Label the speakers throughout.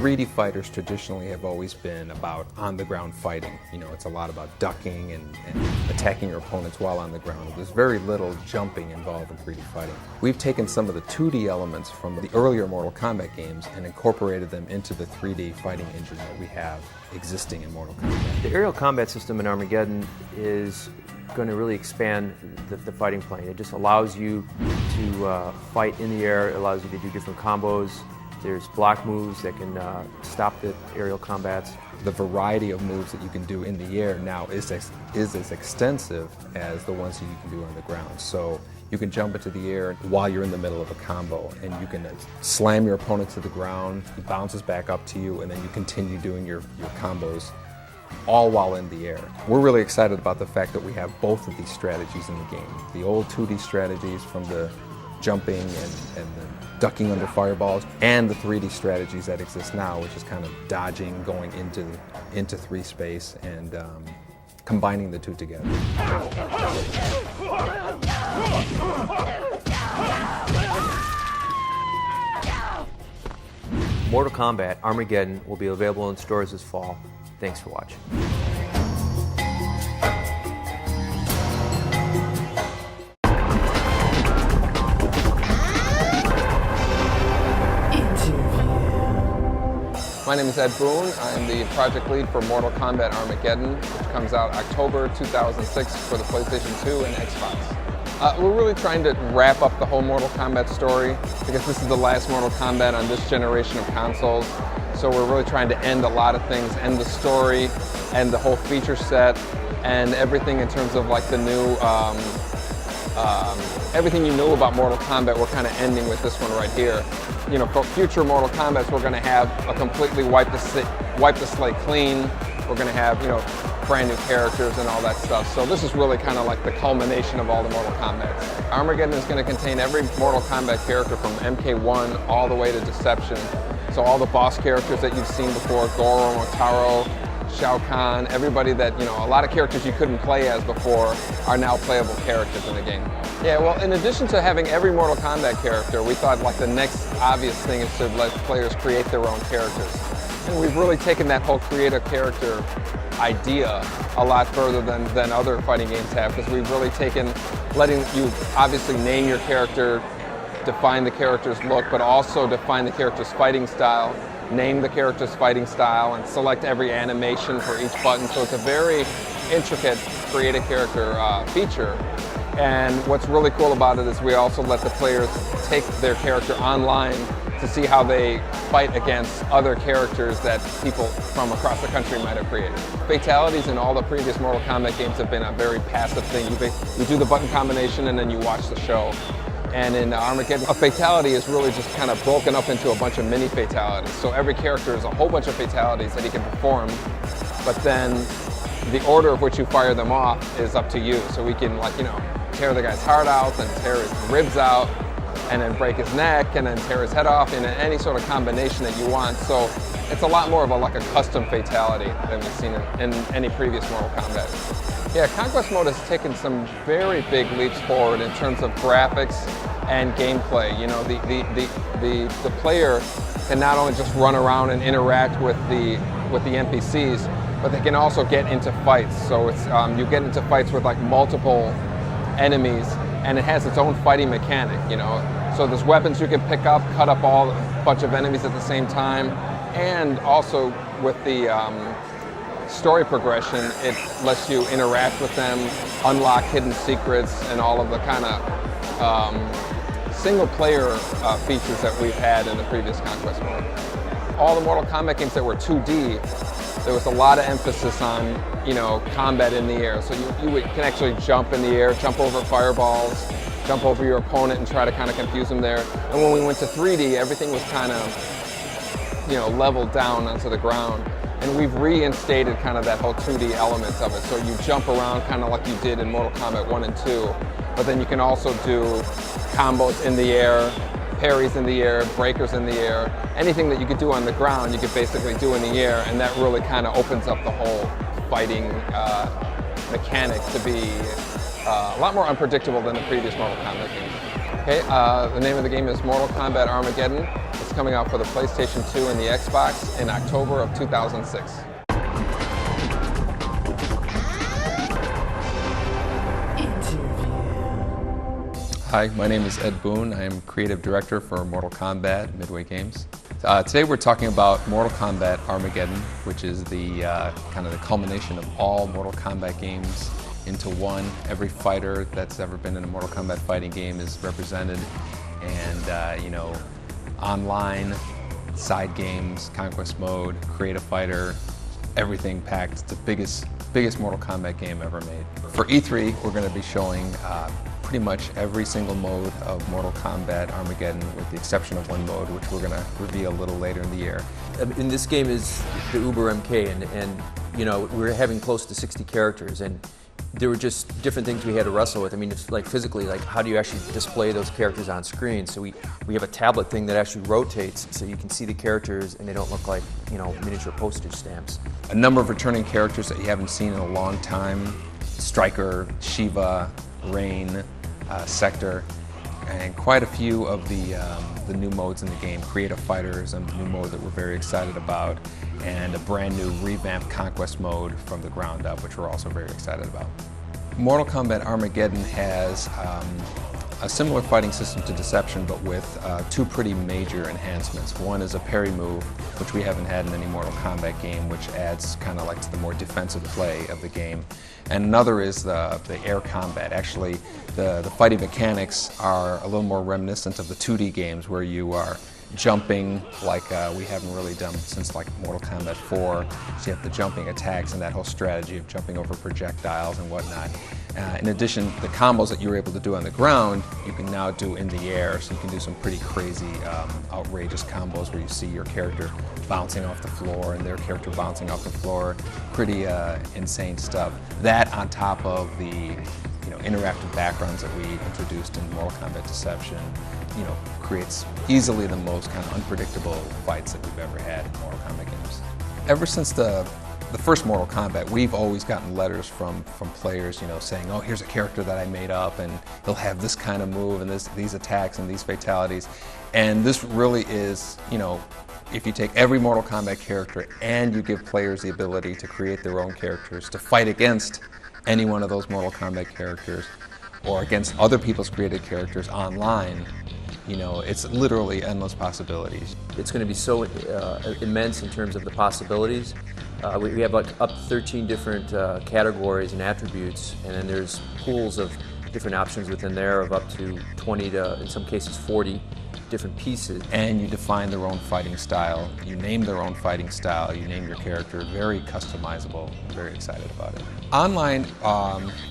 Speaker 1: 3D fighters traditionally have always been about on-the-ground fighting. You know, it's a lot about ducking and attacking your opponents while on the ground. There's very little jumping involved in 3D fighting. We've taken some of the 2D elements from the earlier Mortal Kombat games and incorporated them into the 3D fighting engine that we have existing in Mortal Kombat.
Speaker 2: The aerial combat system in Armageddon is going to really expand the fighting plane. It just allows you to fight in the air, it allows you to do different combos. There's block moves that can stop the aerial combats.
Speaker 1: The variety of moves that you can do in the air now is as extensive as the ones that you can do on the ground. So you can jump into the air while you're in the middle of a combo, and you can slam your opponent to the ground, he bounces back up to you, and then you continue doing your combos all while in the air. We're really excited about the fact that we have both of these strategies in the game. The old 2D strategies from the jumping and the ducking under fireballs, and the 3D strategies that exist now, which is kind of dodging, going into 3 space, and combining the two together.
Speaker 2: Mortal Kombat Armageddon will be available in stores this fall. Thanks for watching.
Speaker 3: My name is Ed Boone. I'm the project lead for Mortal Kombat Armageddon, which comes out October 2006 for the PlayStation 2 and Xbox. We're really trying to wrap up the whole Mortal Kombat story because this is the last Mortal Kombat on this generation of consoles. So we're really trying to end a lot of things, end the story, and the whole feature set, and everything in terms of like the new, everything you knew about Mortal Kombat, we're kind of ending with this one right here. You know, for future Mortal Kombats, we're going to have a completely wipe the slate clean. We're going to have, you know, brand new characters and all that stuff. So this is really kind of like the culmination of all the Mortal Kombats. Armageddon is going to contain every Mortal Kombat character from MK1 all the way to Deception. So all the boss characters that you've seen before, Goro, Motaro, Shao Kahn, everybody that, you know, a lot of characters you couldn't play as before are now playable characters in the game. Yeah, well, in addition to having every Mortal Kombat character, we thought like the next obvious thing is to let players create their own characters. And we've really taken that whole create a character idea a lot further than other fighting games have, because we've really taken letting you obviously name your character, define the character's look, but also define the character's fighting style, name the character's fighting style, and select every animation for each button. So it's a very intricate create a character feature. And what's really cool about it is we also let the players take their character online to see how they fight against other characters that people from across the country might have created. Fatalities in all the previous Mortal Kombat games have been a very passive thing. You do the button combination and then you watch the show. And in Armageddon, a fatality is really just kind of broken up into a bunch of mini fatalities. So every character is a whole bunch of fatalities that he can perform, but then the order of which you fire them off is up to you. So we can, like, you know, tear the guy's heart out, and tear his ribs out, and then break his neck, and then tear his head off in any sort of combination that you want. So it's a lot more of like a custom fatality than we've seen in any previous Mortal Kombat. Yeah, Conquest Mode has taken some very big leaps forward in terms of graphics and gameplay. You know, the player can not only just run around and interact with the NPCs, but they can also get into fights. So it's you get into fights with like multiple enemies, and it has its own fighting mechanic, you know. So there's weapons you can pick up, cut up a bunch of enemies at the same time, and also with the story progression, it lets you interact with them, unlock hidden secrets, and all of the kind of single-player features that we've had in the previous Conquest Mode. All the Mortal Kombat games that were 2D, there was a lot of emphasis on, you know, combat in the air. So you can actually jump in the air, jump over fireballs, jump over your opponent and try to kind of confuse them there. And when we went to 3D, everything was kind of, you know, leveled down onto the ground. And we've reinstated kind of that whole 2D element of it. So you jump around kind of like you did in Mortal Kombat 1 and 2, but then you can also do combos in the air, parries in the air, breakers in the air. Anything that you could do on the ground, you could basically do in the air, and that really kind of opens up the whole fighting mechanic to be a lot more unpredictable than the previous Mortal Kombat games. Okay, the name of the game is Mortal Kombat Armageddon. It's coming out for the PlayStation 2 and the Xbox in October of 2006.
Speaker 1: Hi, my name is Ed Boone. I am Creative Director for Mortal Kombat Midway Games. Today we're talking about Mortal Kombat Armageddon, which is the kind of the culmination of all Mortal Kombat games into one. Every fighter that's ever been in a Mortal Kombat fighting game is represented, and you know, online, side games, conquest mode, create a fighter, everything packed. It's the biggest Mortal Kombat game ever made. For E3, we're going to be showing pretty much every single mode of Mortal Kombat Armageddon, with the exception of one mode, which we're going to reveal a little later in the year.
Speaker 2: And this game is the Uber MK, and you know, we're having close to 60 characters, and there were just different things we had to wrestle with. I mean, it's like physically, like how do you actually display those characters on screen? So we have a tablet thing that actually rotates so you can see the characters and they don't look like, you know, miniature postage stamps.
Speaker 1: A number of returning characters that you haven't seen in a long time: Stryker, Shiva, Rain, Sector, and quite a few of the new modes in the game. Creative Fighters, a new mode that we're very excited about, and a brand new revamped Conquest mode from the ground up, which we're also very excited about. Mortal Kombat Armageddon has a similar fighting system to Deception, but with two pretty major enhancements. One is a parry move, which we haven't had in any Mortal Kombat game, which adds kind of like to the more defensive play of the game. And another is the air combat. Actually, the fighting mechanics are a little more reminiscent of the 2D games, where you are jumping like we haven't really done since like Mortal Kombat 4. So you have the jumping attacks and that whole strategy of jumping over projectiles and whatnot. In addition, the combos that you were able to do on the ground, you can now do in the air. So you can do some pretty crazy, outrageous combos where you see your character bouncing off the floor and their character bouncing off the floor. Pretty insane stuff. That on top of the interactive backgrounds that we introduced in Mortal Kombat Deception, creates easily the most kind of unpredictable fights that we've ever had in Mortal Kombat games. Ever since the first Mortal Kombat, we've always gotten letters from players, saying, "Oh, here's a character that I made up, and he'll have this kind of move, and these attacks, and these fatalities." And this really is, if you take every Mortal Kombat character and you give players the ability to create their own characters, to fight against any one of those Mortal Kombat characters, or against other people's created characters online, it's literally endless possibilities.
Speaker 2: It's going to be so immense in terms of the possibilities. We have like up to 13 different categories and attributes, and then there's pools of different options within there of up to 20 to, in some cases, 40 different pieces.
Speaker 1: And you define their own fighting style. You name their own fighting style. You name your character. Very customizable. I'm very excited about it. Online,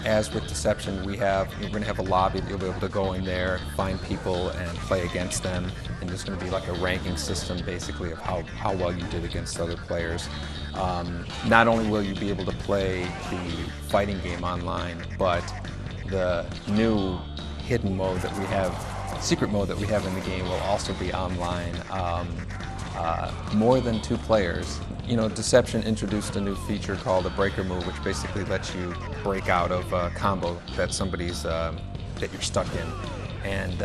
Speaker 1: as with Deception, you're going to have a lobby that you'll be able to go in there, find people, and play against them. And there's going to be like a ranking system, basically, of how well you did against other players. Not only will you be able to play the fighting game online, but the new hidden mode that we have, secret mode that we have in the game, will also be online. More than 2 players. Deception introduced a new feature called a breaker move, which basically lets you break out of a combo that that you're stuck in. And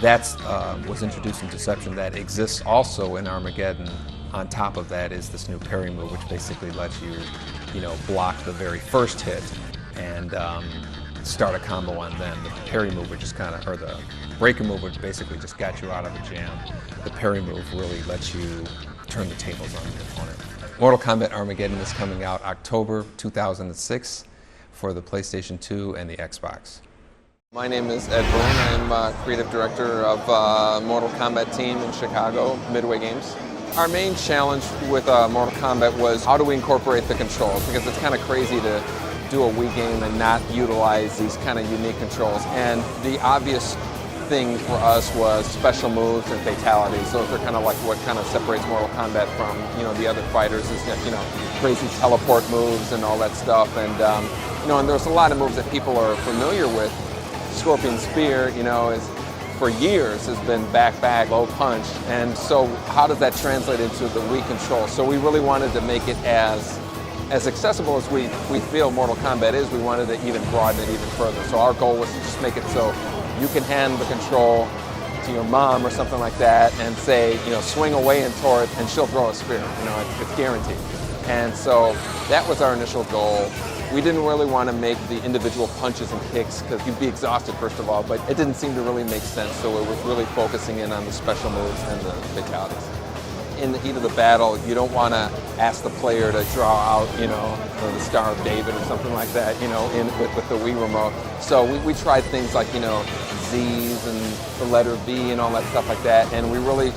Speaker 1: that was introduced in Deception. That exists also in Armageddon. On top of that is this new parry move, which basically lets you, block the very first hit and start a combo on them. The parry move, which is or the breaker move, which basically just got you out of a jam. The parry move really lets you turn the tables on your opponent. Mortal Kombat Armageddon is coming out October 2006 for the PlayStation 2 and the Xbox.
Speaker 3: My name is Ed Boone. I'm Creative Director of Mortal Kombat team in Chicago, Midway Games. Our main challenge with Mortal Kombat was how do we incorporate the controls, because it's kind of crazy to do a Wii game and not utilize these kind of unique controls. And the obvious thing for us was special moves and fatalities. Those are kind of like what kind of separates Mortal Kombat from the other fighters, is crazy teleport moves and all that stuff. And and there's a lot of moves that people are familiar with. Scorpion Spear, is for years has been back, low punch. And so how does that translate into the Wii control? So we really wanted to make it as accessible as we feel Mortal Kombat is. We wanted to even broaden it even further. So our goal was to just make it so you can hand the control to your mom or something like that and say, swing away and toward, and she'll throw a spear. It's guaranteed. And so that was our initial goal. We didn't really want to make the individual punches and kicks because you'd be exhausted, first of all, but it didn't seem to really make sense, so it was really focusing in on the special moves and the fatalities. In the heat of the battle, you don't want to ask the player to draw out, the Star of David or something like that, with the Wii remote. So we tried things like, Z's and the letter V and all that stuff like that, and we really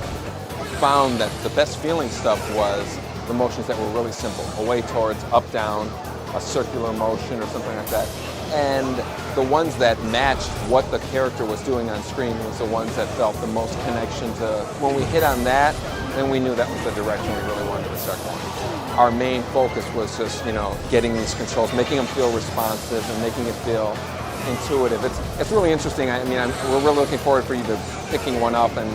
Speaker 3: found that the best feeling stuff was the motions that were really simple, away towards, up, down, a circular motion or something like that. And the ones that matched what the character was doing on screen was the ones that felt the most connection to. When we hit on that, then we knew that was the direction we really wanted to start going. Our main focus was just, getting these controls, making them feel responsive and making it feel intuitive. It's really interesting. We're really looking forward for you to picking one up and,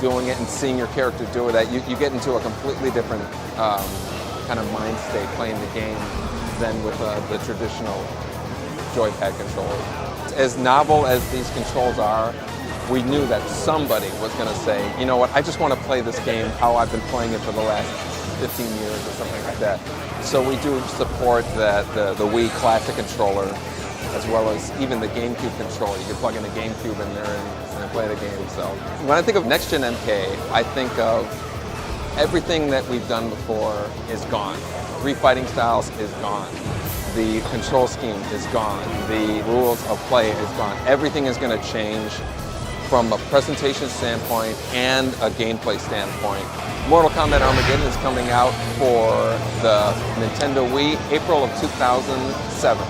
Speaker 3: doing it and seeing your character do that. You get into a completely different kind of mind state playing the game than with the traditional joypad controllers. As novel as these controls are, we knew that somebody was going to say, you know what, I just want to play this game how I've been playing it for the last 15 years or something like that. So we do support the Wii Classic controller, as well as even the GameCube controller. You can plug in a GameCube in there and play the game. So when I think of Next Gen MK, I think of everything that we've done before is gone. 3 fighting styles is gone. The control scheme is gone. The rules of play is gone. Everything is going to change from a presentation standpoint and a gameplay standpoint. Mortal Kombat Armageddon is coming out for the Nintendo Wii, April of 2007.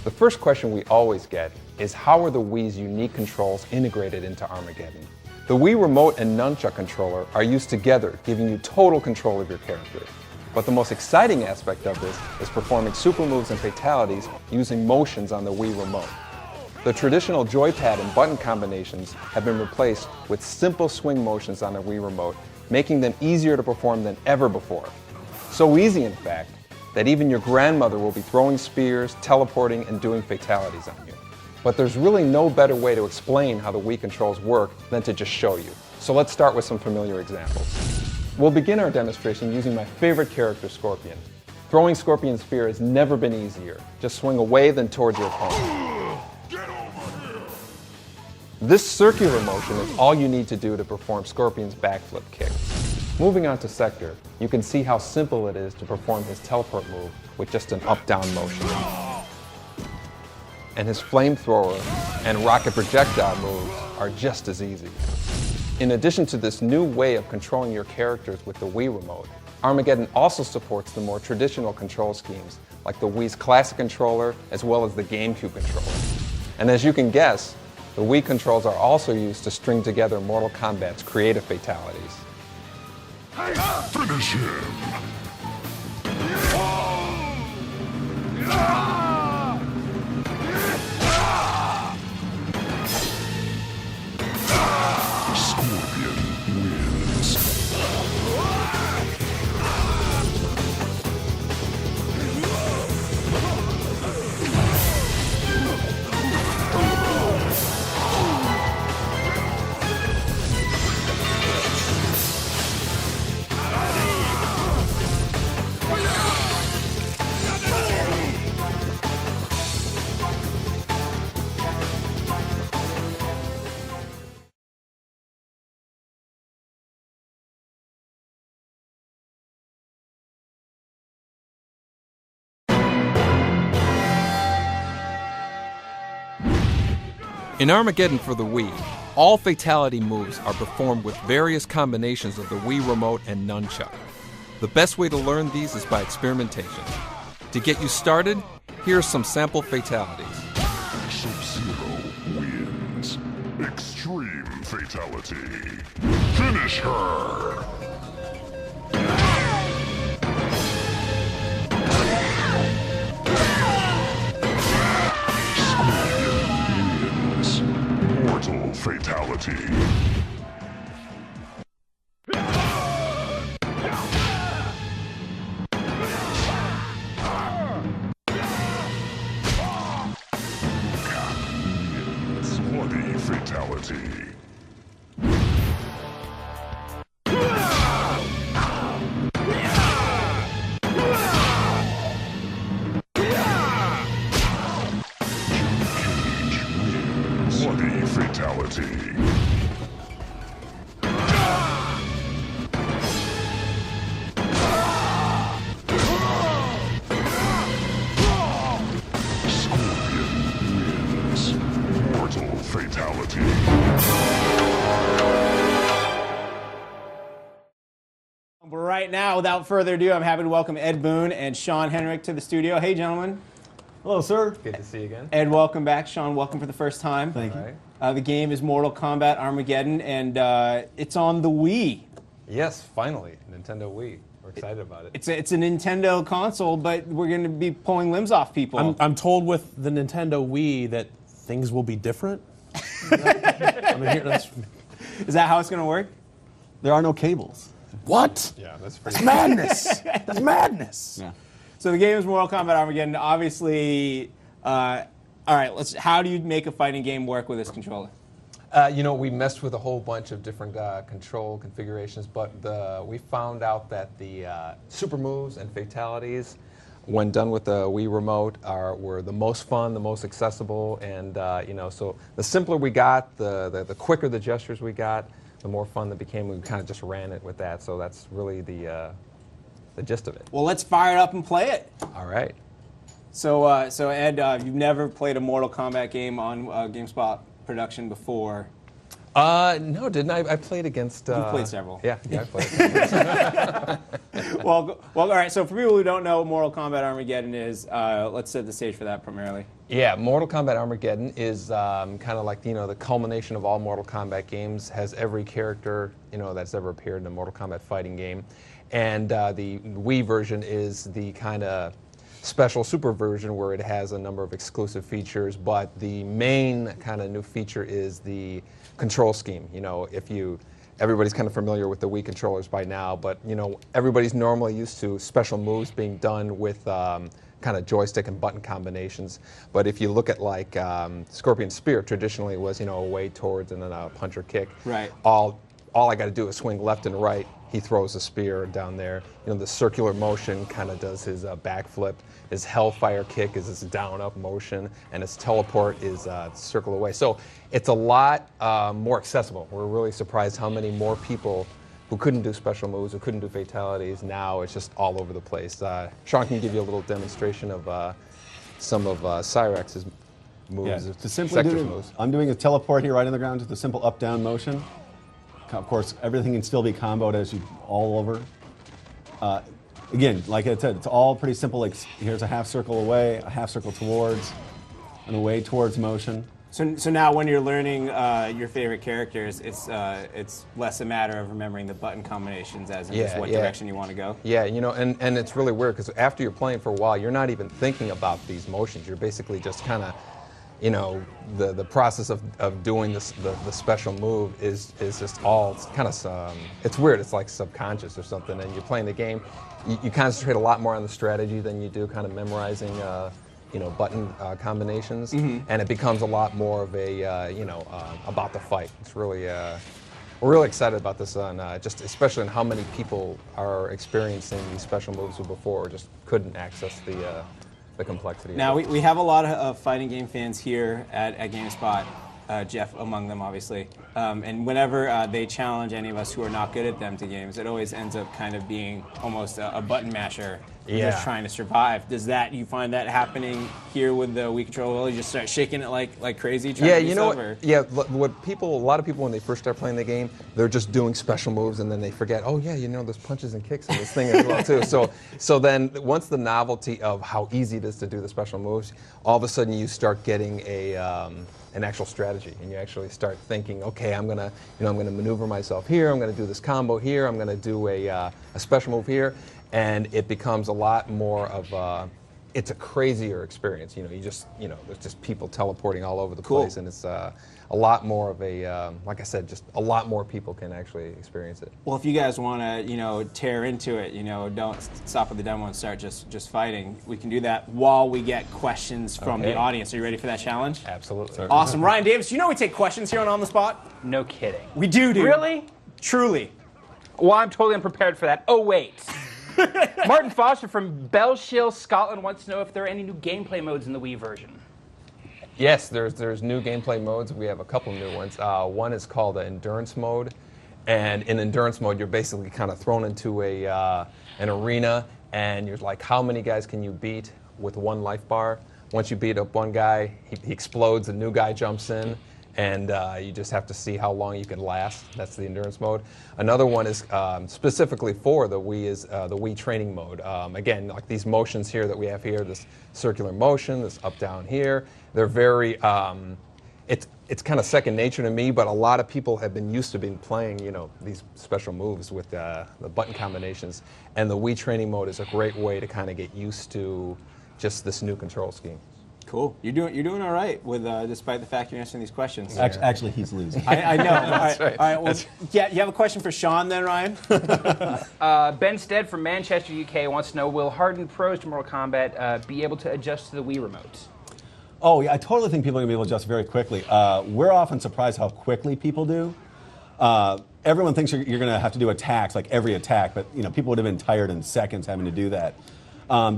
Speaker 1: The first question we always get is, how are the Wii's unique controls integrated into Armageddon? The Wii Remote and Nunchuck controller are used together, giving you total control of your character. But the most exciting aspect of this is performing super moves and fatalities using motions on the Wii Remote. The traditional joypad and button combinations have been replaced with simple swing motions on the Wii Remote, making them easier to perform than ever before. So easy, in fact, that even your grandmother will be throwing spears, teleporting, and doing fatalities on you. But there's really no better way to explain how the Wii controls work than to just show you. So let's start with some familiar examples. We'll begin our demonstration using my favorite character, Scorpion. Throwing Scorpion's spear has never been easier. Just swing away, then towards your opponent.
Speaker 4: Get over here!
Speaker 1: This circular motion is all you need to do to perform Scorpion's backflip kick. Moving on to Sector, you can see how simple it is to perform his teleport move with just an up-down motion. And his flamethrower and rocket projectile moves are just as easy. In addition to this new way of controlling your characters with the Wii Remote, Armageddon also supports the more traditional control schemes, like the Wii's Classic controller, as well as the GameCube controller. And as you can guess, the Wii controls are also used to string together Mortal Kombat's creative fatalities.
Speaker 4: Finish him! Scorpion wins.
Speaker 1: In Armageddon for the Wii, all fatality moves are performed with various combinations of the Wii Remote and Nunchuck. The best way to learn these is by experimentation. To get you started, here are some sample fatalities.
Speaker 4: Sub-Zero wins. Extreme fatality. Finish her! Mortal fatality. fatality. Bloody fatality. Fatality.
Speaker 5: But right now, without further ado, I'm happy to welcome Ed Boon and Sean Henrik to the studio. Hey, gentlemen.
Speaker 6: Hello, sir.
Speaker 1: Good to see you again.
Speaker 5: Ed, welcome back. Sean, welcome for the first time.
Speaker 6: Thank you.
Speaker 5: The game is Mortal Kombat Armageddon, and it's on the Wii.
Speaker 1: Yes, finally, Nintendo Wii. We're excited about it.
Speaker 5: It's a Nintendo console, but we're going to be pulling limbs off people.
Speaker 6: I'm told with the Nintendo Wii that things will be different. I mean,
Speaker 5: Is that how it's going to work?
Speaker 6: there are no cables.
Speaker 7: What?
Speaker 1: Yeah, that's pretty.
Speaker 7: That's madness. That's madness.
Speaker 6: Yeah.
Speaker 5: So the game is Mortal Kombat Armageddon. Obviously, all right. How do you make a fighting game work with this controller?
Speaker 1: We messed with a whole bunch of different control configurations, but we found out that the super moves and fatalities, when done with the Wii remote, were the most fun, the most accessible, and so the simpler we got, the quicker the gestures we got, the more fun that became. We kind of just ran it with that, so that's really the gist of it.
Speaker 5: Well, let's fire it up and play it.
Speaker 1: All right.
Speaker 5: So Ed, you've never played a Mortal Kombat game on GameSpot production before.
Speaker 1: No, didn't I? I played against.
Speaker 5: You've played several.
Speaker 1: Yeah, I played.
Speaker 5: Well, all right. So for people who don't know what Mortal Kombat Armageddon is, let's set the stage for that primarily.
Speaker 1: Yeah, Mortal Kombat Armageddon is kind of like the culmination of all Mortal Kombat games. Has every character that's ever appeared in a Mortal Kombat fighting game, and the Wii version is the kind of special super version where it has a number of exclusive features. But the main kind of new feature is the control scheme. Everybody's kind of familiar with the Wii controllers by now, but everybody's normally used to special moves being done with kind of joystick and button combinations. But if you look at like Scorpion Spear, traditionally was a way towards and then a punch or kick.
Speaker 5: Right.
Speaker 1: All I got to do is swing left and right. He throws a spear down there. The circular motion kind of does his backflip. His Hellfire kick is his down-up motion, and his teleport is circle away. So it's a lot more accessible. We're really surprised how many more people who couldn't do special moves, who couldn't do fatalities, now it's just all over the place. Sean can give you a little demonstration of some of Cyrex's moves.
Speaker 8: Yeah, to simply
Speaker 1: Sector's
Speaker 8: do,
Speaker 1: moves.
Speaker 8: I'm doing a teleport here right on the ground, just a simple up-down motion. Of course, everything can still be comboed as you all over. Again, like I said, it's all pretty simple. Like here's a half circle away, a half circle towards, and away towards motion.
Speaker 5: So now when you're learning your favorite characters, it's less a matter of remembering the button combinations as in just what direction you want to go.
Speaker 1: Yeah, and it's really weird because after you're playing for a while, you're not even thinking about these motions. You're basically just kind of, the process of doing the special move is just all, it's kind of, it's weird. It's like subconscious or something. And you're playing the game, you concentrate a lot more on the strategy than you do kind of memorizing button combinations, and it becomes a lot more of a, about the fight. It's really, we're really excited about this, just especially on how many people are experiencing these special moves who before just couldn't access the complexity.
Speaker 5: Now
Speaker 1: of it.
Speaker 5: we have a lot of fighting game fans here at GameSpot, Jeff among them obviously, and whenever they challenge any of us who are not good at them to games, it always ends up kind of being almost a button masher.
Speaker 1: Yeah.
Speaker 5: Just trying to survive. You find that happening here with the Wii controller? You just start shaking it like crazy?
Speaker 1: Yeah,
Speaker 5: you know what?
Speaker 1: Yeah, a lot of people when they first start playing the game, they're just doing special moves and then they forget. Oh yeah, there's punches and kicks in this thing as well too. So then once the novelty of how easy it is to do the special moves, all of a sudden you start getting an actual strategy, and you actually start thinking, okay, I'm gonna maneuver myself here. I'm gonna do this combo here. I'm gonna do a special move here. And it becomes a lot more of it's a crazier experience. You know, there's just people teleporting all over the
Speaker 5: Cool.
Speaker 1: place, and it's a lot more of a, like I said, just a lot more people can actually experience it.
Speaker 5: Well, if you guys want to, tear into it, don't stop at the demo and start just fighting. We can do that while we get questions from the
Speaker 1: Okay.
Speaker 5: audience. Are you ready for that challenge?
Speaker 1: Absolutely.
Speaker 5: Awesome. Ryan Davis, we take questions here on the Spot?
Speaker 9: No kidding.
Speaker 5: We do.
Speaker 9: Really?
Speaker 5: Truly.
Speaker 9: Well, I'm totally unprepared for that. Oh, wait. Martin Foster from Bellshill, Scotland wants to know if there are any new gameplay modes in the Wii version.
Speaker 1: Yes, there's new gameplay modes. We have a couple new ones. One is called endurance mode, and in endurance mode, you're basically kind of thrown into an arena, and you're like, how many guys can you beat with one life bar? Once you beat up one guy, he explodes, a new guy jumps in, and you just have to see how long you can last. That's the endurance mode. Another one is specifically for the Wii is the Wii training mode. Again, like these motions here that we have here, this circular motion, this up down here, they're very, it's kind of second nature to me, but a lot of people have been used to playing, these special moves with the button combinations, and the Wii training mode is a great way to kind of get used to just this new control scheme.
Speaker 5: Cool. You're doing all right with despite the fact you're answering these questions.
Speaker 8: Actually, he's losing.
Speaker 5: I know.
Speaker 1: That's right.
Speaker 5: All right. Well, yeah. You have a question for Sean then, Ryan?
Speaker 9: Ben Stead from Manchester, UK wants to know, will hardened pros to Mortal Kombat be able to adjust to the Wii remote?
Speaker 8: Oh, yeah, I totally think people are going to be able to adjust very quickly. We're often surprised how quickly people do. Everyone thinks you're going to have to do attacks, like every attack, but people would have been tired in seconds having to do that.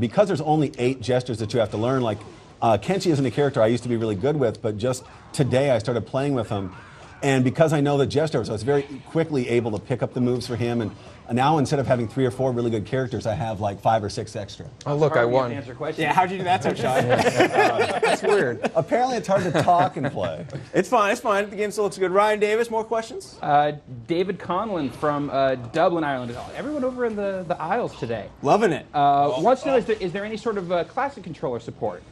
Speaker 8: Because there's only 8 gestures that you have to learn, like Kenshi isn't a character I used to be really good with, but just today I started playing with him. And because I know the gestures, I was very quickly able to pick up the moves for him. And now instead of having 3 or 4 really good characters, I have like 5 or 6 extra.
Speaker 1: Oh, look, I won.
Speaker 9: Answer questions.
Speaker 5: Yeah. How'd you do that, so Sean?
Speaker 1: That's weird.
Speaker 8: Apparently it's hard to talk and play.
Speaker 5: It's fine. It's fine. The game still looks good. Ryan Davis, more questions?
Speaker 9: David Conlon from Dublin, Ireland. Everyone over in the aisles today.
Speaker 5: Loving it.
Speaker 9: Wants to know, is there any sort of classic controller support?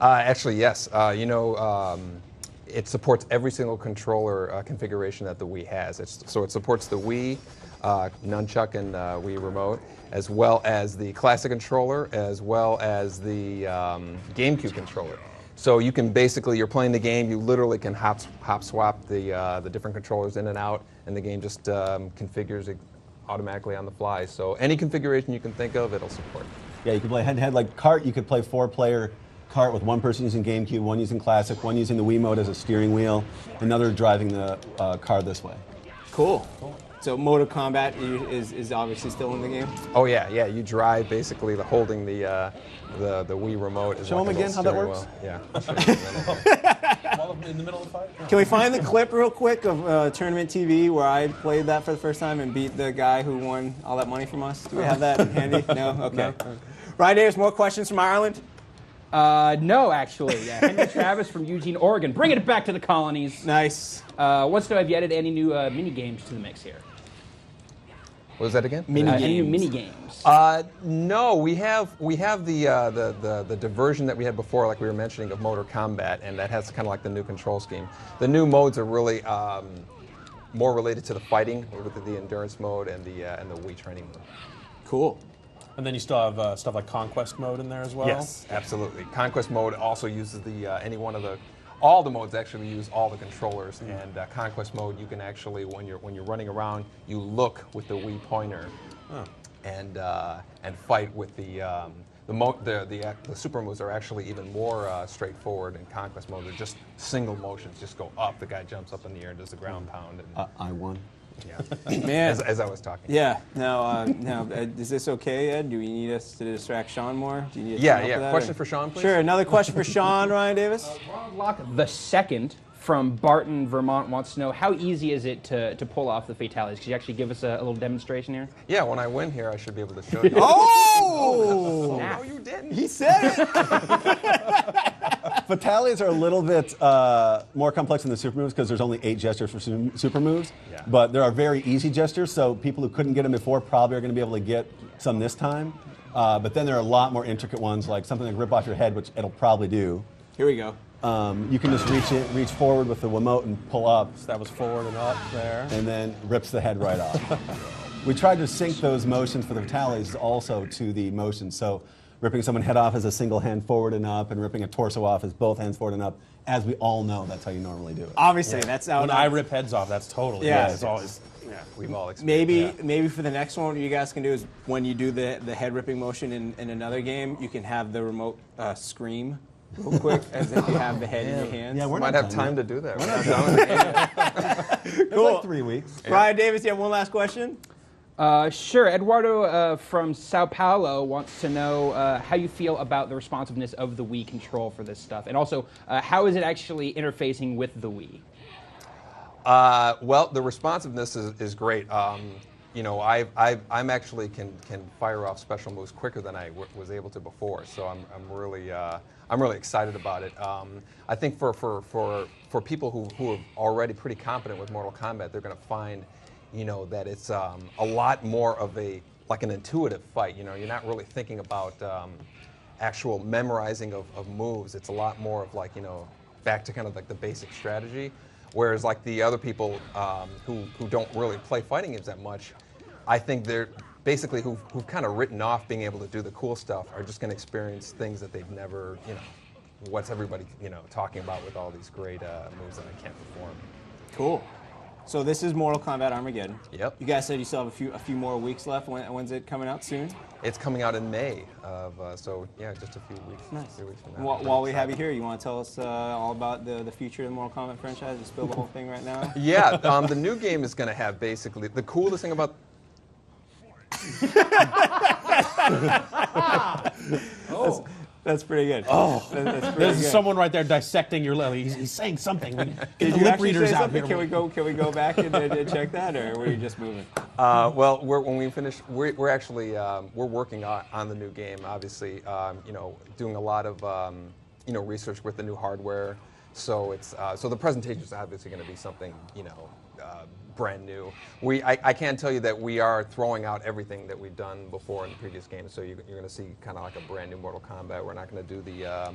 Speaker 1: Actually, yes. It supports every single controller configuration that the Wii has. So it supports the Wii, nunchuck, and Wii remote, as well as the classic controller, as well as the GameCube controller. So you can basically, you're playing the game, you literally can hop swap the different controllers in and out, and the game just configures it automatically on the fly. So any configuration you can think of, it'll support.
Speaker 8: Yeah, you can play head-to-head. Like kart, you could play 4-player kart with one person using GameCube, one using Classic, one using the Wii mode as a steering wheel, another driving the car this way.
Speaker 5: Cool. So Mortal Kombat is obviously still in the game?
Speaker 1: Oh yeah. You drive basically holding the Wii remote.
Speaker 8: Show
Speaker 1: like
Speaker 8: them
Speaker 1: a
Speaker 8: again how
Speaker 1: little
Speaker 8: that works.
Speaker 1: steering wheel. Yeah. I'll show you in a minute.
Speaker 6: While in the middle of the fight?
Speaker 5: Can we find the clip real quick of Tournament TV where I played that for the first time and beat the guy who won all that money from us? Do we have that handy? No? Okay.
Speaker 8: No.
Speaker 5: Ryan Davis, more questions from Ireland?
Speaker 9: No, actually. Henry Travis from Eugene, Oregon. Bringing it back to the colonies.
Speaker 5: Nice.
Speaker 9: Wants to know, have you added any new mini games to the mix here?
Speaker 1: What was that again?
Speaker 9: Any new mini games?
Speaker 1: No, we have the diversion that we had before, like we were mentioning, of Mortal Kombat, and that has kind of like the new control scheme. The new modes are really more related to the fighting, with the endurance mode and the Wii training mode.
Speaker 5: Cool.
Speaker 6: And then you still have stuff like Conquest mode in there as well?
Speaker 1: Yes, absolutely. Conquest mode also uses all the modes actually use all the controllers, and Conquest mode you can actually, when you're running around, you look with the Wii pointer, and fight with the super moves are actually even more straightforward in Conquest mode. They're just single motions, just go up. The guy jumps up in the air and does the ground pound. And,
Speaker 8: I won.
Speaker 1: yeah,
Speaker 5: Man.
Speaker 1: as I was talking.
Speaker 5: Yeah. Now, is this okay, Ed? Do we need us to distract Sean more? Do you need
Speaker 1: Yeah. Question for Sean, please.
Speaker 5: Sure. Another question for Sean, Ryan Davis?
Speaker 9: Ronald Locke the second from Barton, Vermont wants to know, how easy is it to pull off the fatalities? Could you actually give us a little demonstration here?
Speaker 1: Yeah, when I win here, I should be able to show you.
Speaker 5: Oh!
Speaker 1: No, you didn't.
Speaker 5: He said it!
Speaker 8: Fatalities are a little bit more complex than the super moves because there's only 8 gestures for super moves.
Speaker 1: Yeah.
Speaker 8: But there are very easy gestures, so people who couldn't get them before probably are going to be able to get some this time. But then there are a lot more intricate ones, like something like rip off your head, which it'll probably do.
Speaker 5: Here we go.
Speaker 8: You can just reach forward with the Wiimote and pull up,
Speaker 6: So that was forward and up there.
Speaker 8: and then rips the head right off. We tried to sync those motions for the fatalities also to the motions. So ripping someone head off as a single hand forward and up, and ripping a torso off as both hands forward and up. As we all know, that's how you normally do it.
Speaker 5: Obviously, that's how
Speaker 6: When I rip heads off, that's totally
Speaker 5: Yeah.
Speaker 6: it's always. Yeah.
Speaker 1: We've all experienced
Speaker 5: Maybe for the next one, what you guys can do is when you do the head ripping motion in another game, you can have the remote scream real quick as if you have the head in your hands.
Speaker 8: Yeah,
Speaker 3: We
Speaker 8: we're
Speaker 3: might
Speaker 8: not
Speaker 3: have
Speaker 8: done
Speaker 3: time
Speaker 8: yet.
Speaker 3: to do that.
Speaker 8: We're
Speaker 3: We're
Speaker 8: not
Speaker 3: not done.
Speaker 8: It's like 3 weeks.
Speaker 5: Brian Davis, you have one last question?
Speaker 9: Sure. Eduardo from Sao Paulo wants to know how you feel about the responsiveness of the Wii control for this stuff, and also how is it actually interfacing with the Wii?
Speaker 1: Well, the responsiveness is great. You know, I'm actually can fire off special moves quicker than I was able to before. So I'm really excited about it. I think for people who are already pretty competent with Mortal Kombat, they're going to find, you know, that it's a lot more of like an intuitive fight. You know, you're not really thinking about actual memorizing of moves. It's a lot more of like, you know, back to kind of like the basic strategy. Whereas like the other people who don't really play fighting games that much, I think they're basically who've kind of written off being able to do the cool stuff are just going to experience things that they've never, you know, what's everybody, you know, talking about with all these great moves that I can't perform.
Speaker 5: Cool. So this is Mortal Kombat Armageddon.
Speaker 1: Yep.
Speaker 5: You guys said you still have a few more weeks left. When's it coming out soon?
Speaker 1: It's coming out in May of, so yeah, just a few weeks.
Speaker 5: Nice.
Speaker 1: 3 weeks from now.
Speaker 5: While we have you here, you want to tell us all about the future of the Mortal Kombat franchise? Just spill the whole thing right now.
Speaker 1: Yeah, the new game is going to have basically the coolest thing about.
Speaker 5: That's pretty good.
Speaker 6: Oh,
Speaker 5: that's pretty
Speaker 6: there's
Speaker 5: good.
Speaker 6: someone right there dissecting your level. He's saying something. Get
Speaker 5: Did
Speaker 6: the
Speaker 5: you
Speaker 6: lip
Speaker 5: actually
Speaker 6: readers
Speaker 5: say
Speaker 6: out
Speaker 5: something?
Speaker 6: here.
Speaker 5: Can we go back and check that, or were you just moving?
Speaker 1: Well, when we finish, we're actually we're working on the new game. Obviously, you know, doing a lot of you know, research with the new hardware. So it's so the presentation is obviously going to be something, you know, brand new. I can tell you that we are throwing out everything that we've done before in the previous games. So you're going to see kind of like a brand new Mortal Kombat. We're not going to do the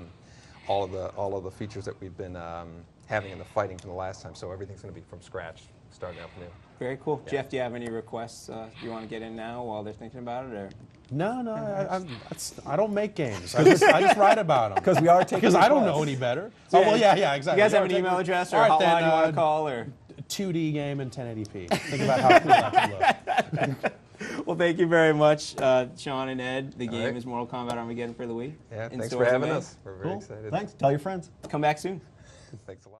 Speaker 1: all of the features that we've been having in the fighting from the last time. So everything's going to be from scratch, starting out new.
Speaker 5: Very cool. Yeah. Jeff, do you have any requests you want to get in now while they're thinking about it, or?
Speaker 6: No, I don't make games. I just write about them.
Speaker 8: Because we are taking
Speaker 6: Because I don't
Speaker 8: requests.
Speaker 6: know any better.
Speaker 5: So,
Speaker 6: Oh, well, yeah, exactly.
Speaker 5: You guys have an email address or a
Speaker 6: All right,
Speaker 5: hotline
Speaker 6: then,
Speaker 5: you want to call, or?
Speaker 6: 2D game in 1080p. Think about how cool that could look.
Speaker 5: Well, thank you very much, Sean and Ed. The game
Speaker 1: right.
Speaker 5: is Mortal Kombat Armageddon for the Wii.
Speaker 1: Yeah,
Speaker 5: In
Speaker 1: thanks
Speaker 5: stores
Speaker 1: for
Speaker 5: in
Speaker 1: having
Speaker 5: May.
Speaker 1: us. We're very
Speaker 8: Cool.
Speaker 1: excited.
Speaker 8: Thanks. Tell your friends.
Speaker 5: Come back soon.
Speaker 1: Thanks a lot.